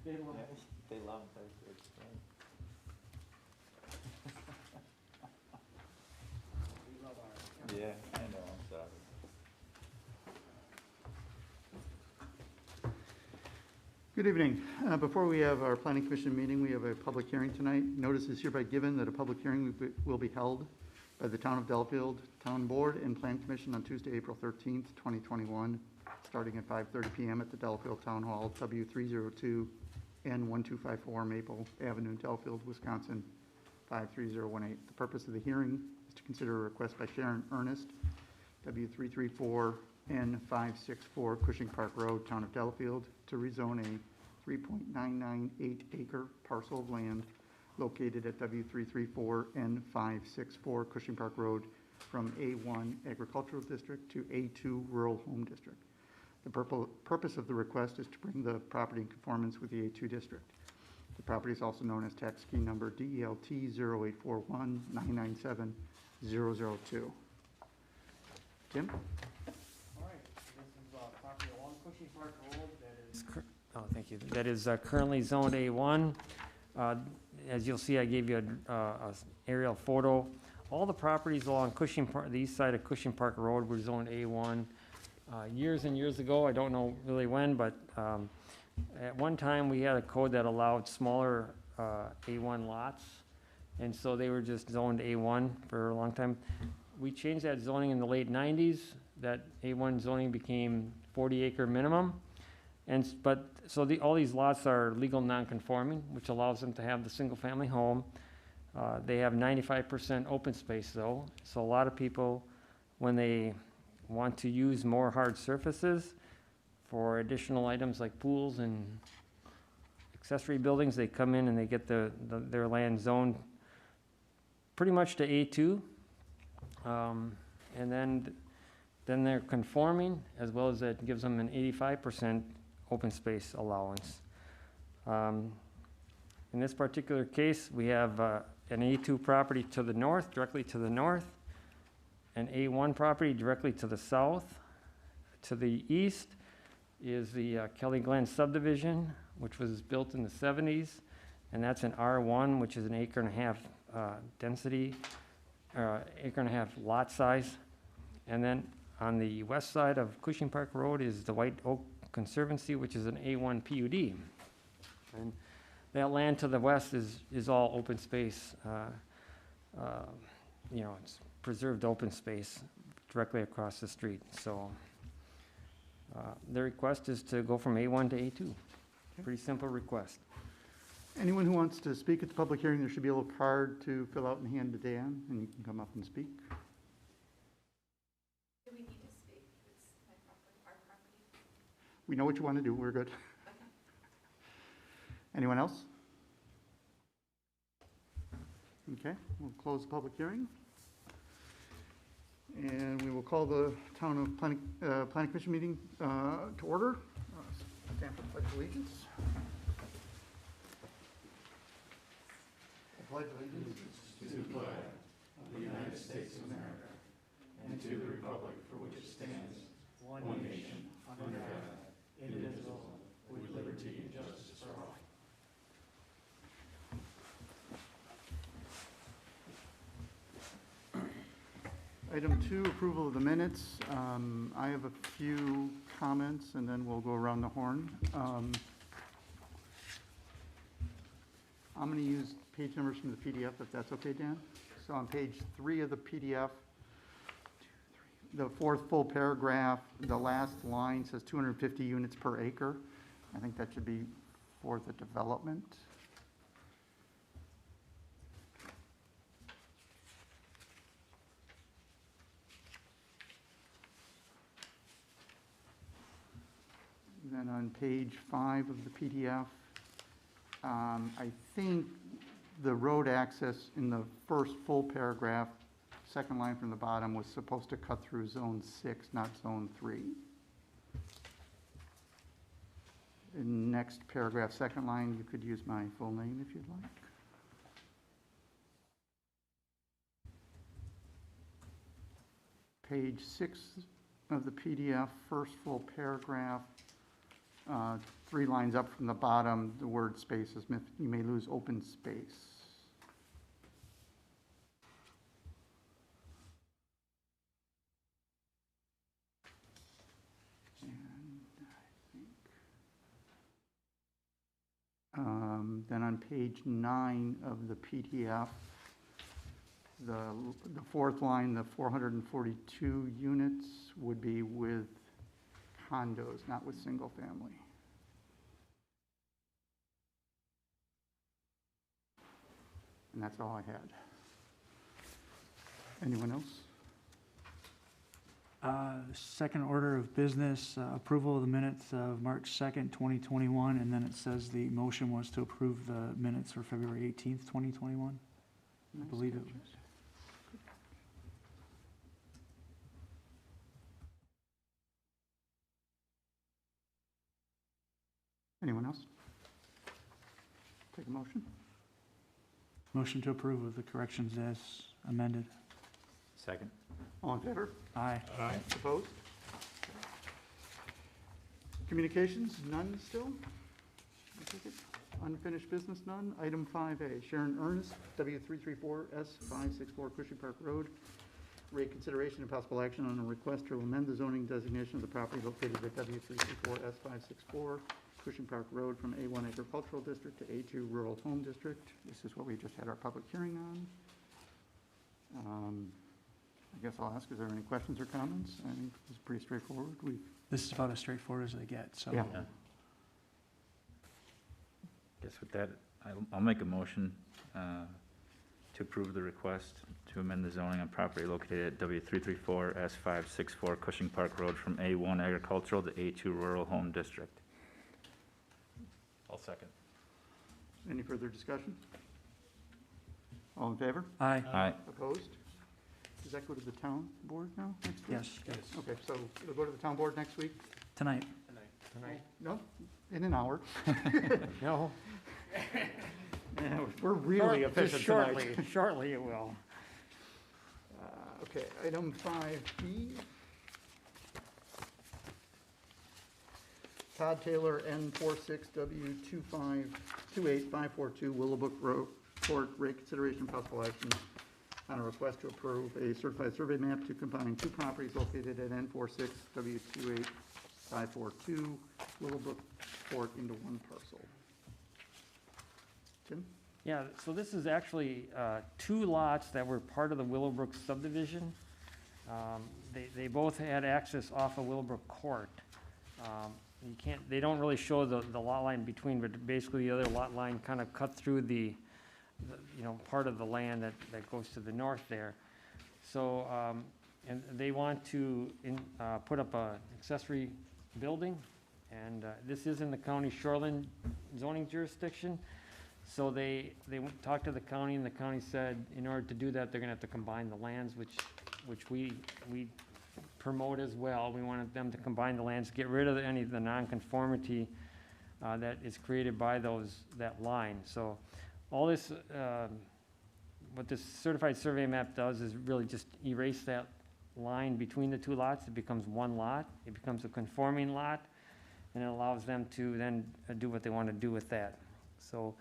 They love Yeah, it. they love it, it's great. We love ours. Yeah, I know, I'm sorry. Good evening. Before we have our Planning Commission meeting, we have a public hearing tonight. Notice is hereby given that a public hearing will be held by the Town of Delafield Town Board and Plan Commission on Tuesday, April 13th, 2021, starting at 5:30 p.m. at the Delafield Town Hall, W302 N1254 Maple Avenue, Delafield, Wisconsin, 53018. The purpose of the hearing is to consider a request by Sharon Ernest, W334 N564 Cushing Park Road, Town of Delafield, to rezone a 3.998 acre parcel of land located at W334 N564 Cushing Park Road from A1 Agricultural District to A2 Rural Home District. The purpose of the request is to bring the property in conformance with the A2 district. The property is also known as tax key number DELT 0841997-002. Jim? All right, this is property along Cushing Park Road that is. Oh, thank you. That is currently zoned A1. As you'll see, I gave you a aerial photo. All the properties along Cushing Park, the east side of Cushing Park Road, were zoned A1 years and years ago. I don't know really when, but at one time we had a code that allowed smaller A1 lots, and so they were just zoned A1 for a long time. We changed that zoning in the late 90s. That A1 zoning became 40-acre minimum. All these lots are legal non-conforming, which allows them to have the single-family home. They have 95% open space, though. So a lot of people, when they want to use more hard surfaces for additional items like pools and accessory buildings, they come in and they get their land zoned pretty much to A2. And then they're conforming, as well as it gives them an 85% open space allowance. In this particular case, we have an A2 property to the north, directly to the north, an A1 property directly to the south. To the east is the Kelly Glen subdivision, which was built in the 70s, and that's an R1, which is an acre and a half density, acre and a half lot size. And then on the west side of Cushing Park Road is the White Oak Conservancy, which is an A1 PUD. And that land to the west is all open space. It's preserved open space directly across the street. So the request is to go from A1 to A2. Pretty simple request. Anyone who wants to speak at the public hearing, there should be a little card to fill out and hand to Dan, and you can come up and speak. Do we need to speak? It's my property, our property. We know what you want to do. We're good. Anyone else? Okay, we'll close the public hearing. And we will call the Town of Planning Commission meeting to order. Stand for the Pledge of Allegiance. I pledge allegiance to the flag of the United States of America and to the republic for which it stands, one nation, under God, indivisible, with liberty and justice for all. Item 2, approval of the minutes. I have a few comments, and then we'll go around the horn. I'm going to use page numbers from the PDF, if that's okay, Dan. So on page 3 of the PDF, the fourth full paragraph, the last line says 250 units per acre. I think that should be for the development. Then on page 5 of the PDF, I think the road access in the first full paragraph, second line from the bottom, was supposed to cut through zone 6, not zone 3. In next paragraph, second line, you could use my full name if you'd like. Page 6 of the PDF, first full paragraph, 3 lines up from the bottom, the word space is, you may lose open space. Then on page 9 of the PDF, the 4th line, the 442 units would be with condos, not with single family. And that's all I had. Anyone else? Second order of business, approval of the minutes of March 2nd, 2021, and then it says the motion was to approve the minutes for February 18th, 2021. I believe it was. Anyone else? Take a motion. Motion to approve with the corrections as amended. Second. All in favor? Aye. Aye. Opposed? Communications, none still? I take it. Unfinished business, none. Item 5A, Sharon Ernest, W334S564 Cushing Park Road. Rate consideration and possible action on a request to amend the zoning designation of the property located at W334S564 Cushing Park Road from A1 Agricultural District to A2 Rural Home District. This is what we just had our public hearing on. I guess I'll ask, is there any questions or comments? I think it's pretty straightforward. This is about as straightforward as they get, so. Yeah. Guess with that, I'll make a motion to approve the request to amend the zoning on property located at W334S564 Cushing Park Road from A1 Agricultural to A2 Rural Home District. I'll second. Any further discussion? All in favor? Aye. Aye. Opposed? Does that go to the town board now, next week? Yes, Okay, so it'll go to the town board next week? tonight. Tonight? No, in an hour. No. Yeah, we're really efficient tonight. Shortly it will. Okay, item 5B. Todd Taylor, N46W2828542 Willowbrook Road, Court, rate consideration possible action on a request to approve a certified survey map to combine 2 properties located at N46W28542 Willowbrook Court into 1 parcel. Tim? Yeah, so this is actually 2 lots that were part of the Willowbrook subdivision. They both had access off of Willowbrook Court. They don't really show the lot line between, but basically the other lot line kind of cut through the part of the land that goes to the north there. So, and they want to put up an accessory building, and this is in the county shoreline zoning jurisdiction. So they talked to the county, and the county said in order to do that, they're gonna have to combine the lands, which we promote as well. We wanted them to combine the lands, get rid of any of the nonconformity that is created by that line. So all this, what this certified survey map does is really just erase that line between the 2 lots. It becomes 1 lot. It becomes a conforming lot, and it allows them to then do what they want to do with that. So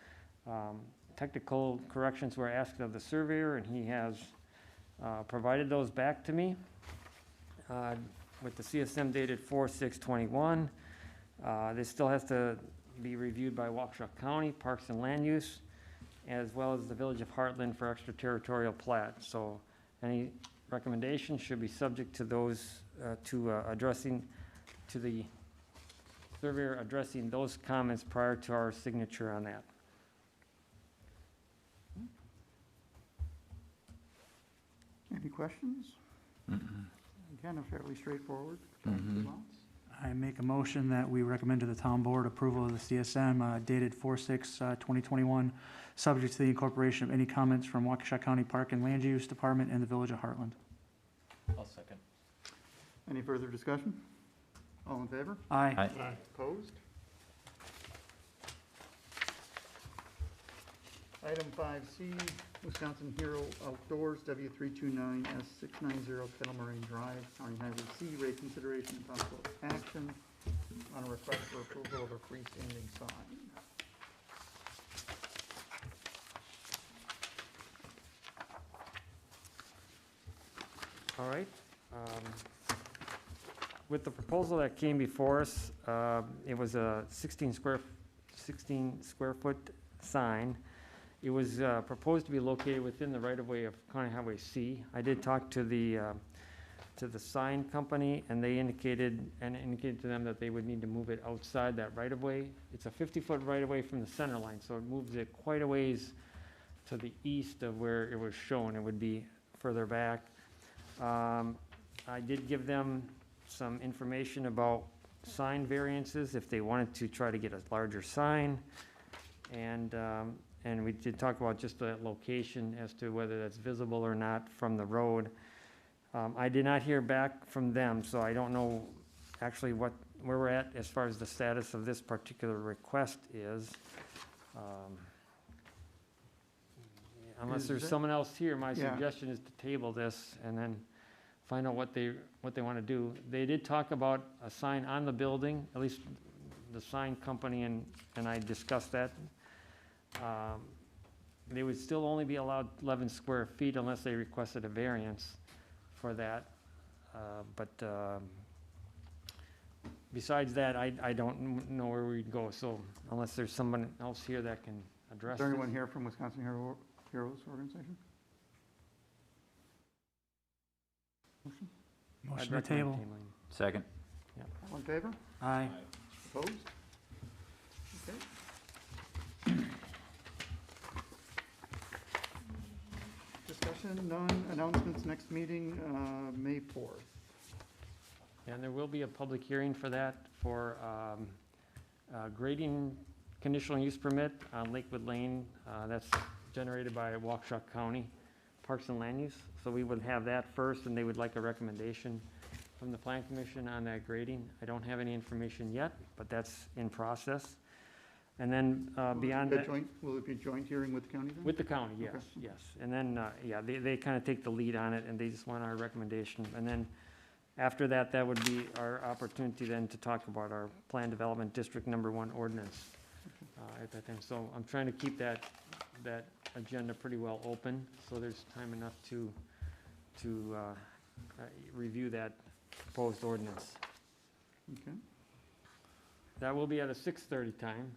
technical corrections were asked of the surveyor, and he has provided those back to me with the CSM dated 4/6/21. This still has to be reviewed by Waukesha County Parks and Land Use, as well as the Village of Heartland for extraterritorial plat. So any recommendation should be subject to those, addressing, to the surveyor addressing those comments prior to our signature on that. Any questions? Again, a fairly straightforward. Lots. I make a motion that we recommend to the town board approval of the CSM dated 4/6/2021, subject to the incorporation of any comments from Waukesha County Park and Land Use Department and the Village of Heartland. I'll second. Any further discussion? All in favor? Aye. Aye. Opposed? Item 5C, Wisconsin Hero Outdoors, W329S690 Kettle Moraine Drive, County Highway C, rate consideration and possible action on a request for approval of a freestanding sign. All right. With the proposal that came before us, it was a 16 square foot sign. It was proposed to be located within the right-of-way of County Highway C. I did talk to the sign company, and they indicated to them that they would need to move it outside that right-of-way. It's a 50-foot right-of-way from the center line, so it moves it quite a ways to the east of where it was shown. It would be further back. I did give them some information about sign variances, if they wanted to try to get a larger sign. And we did talk about just the location as to whether that's visible or not from the road. I did not hear back from them, so I don't know actually where we're at as far as the status of this particular request is. Unless there's someone else here, my suggestion is to table this and then find out what they want to do. They did talk about a sign on the building, at least the sign company and I discussed that. They would still only be allowed 11 square feet unless they requested a variance for that. Besides that, I don't know where we'd go, so unless there's someone else here that can address Is there this. anyone here from Wisconsin Heroes Organization? Motion I'd to recommend table. tabling. Second. All in favor? Aye. Opposed? Okay. Discussion, none. Announcements, next meeting, May 4th. And there will be a public hearing for that, for grading conditional use permit on Lakewood Lane. That's generated by Waukesha County Parks and Land Use. So we would have that first, and they would like a recommendation from the Plan Commission on that grading. I don't have any information yet, but that's in process. And then beyond that. Will it be a joint hearing with the county then? With the county, yes, Okay. yes. And then, they kind of take the lead on it, and they just want our recommendation. And then after that, that would be our opportunity then to talk about our Plan Development District Number 1 ordinance at that time. So I'm trying to keep that agenda pretty well open, so there's time enough to review that proposed ordinance. Okay. That will be at a 6:30 time,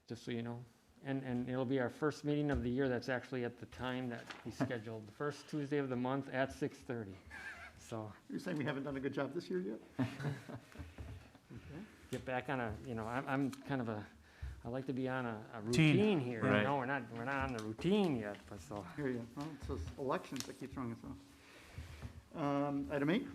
just so you know. And it'll be our first meeting of the year that's actually at the time that we scheduled, the first Tuesday of the month at 6:30. So You're saying we haven't done a good job this year yet? get back on I'm kind of I like to be on a Routine. routine here. Right. No, we're not on the routine yet, but so. Here you go. Well, it's those elections that keep throwing us off. Item 8,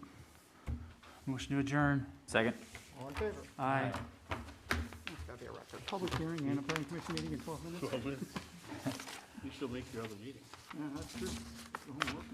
Motion to adjourn. Second. all in favor? Aye. It's got to be a record. Public hearing and a planning commission meeting in 12 minutes? 12 minutes. You still make your other meeting. Yeah, that's true. Go home and work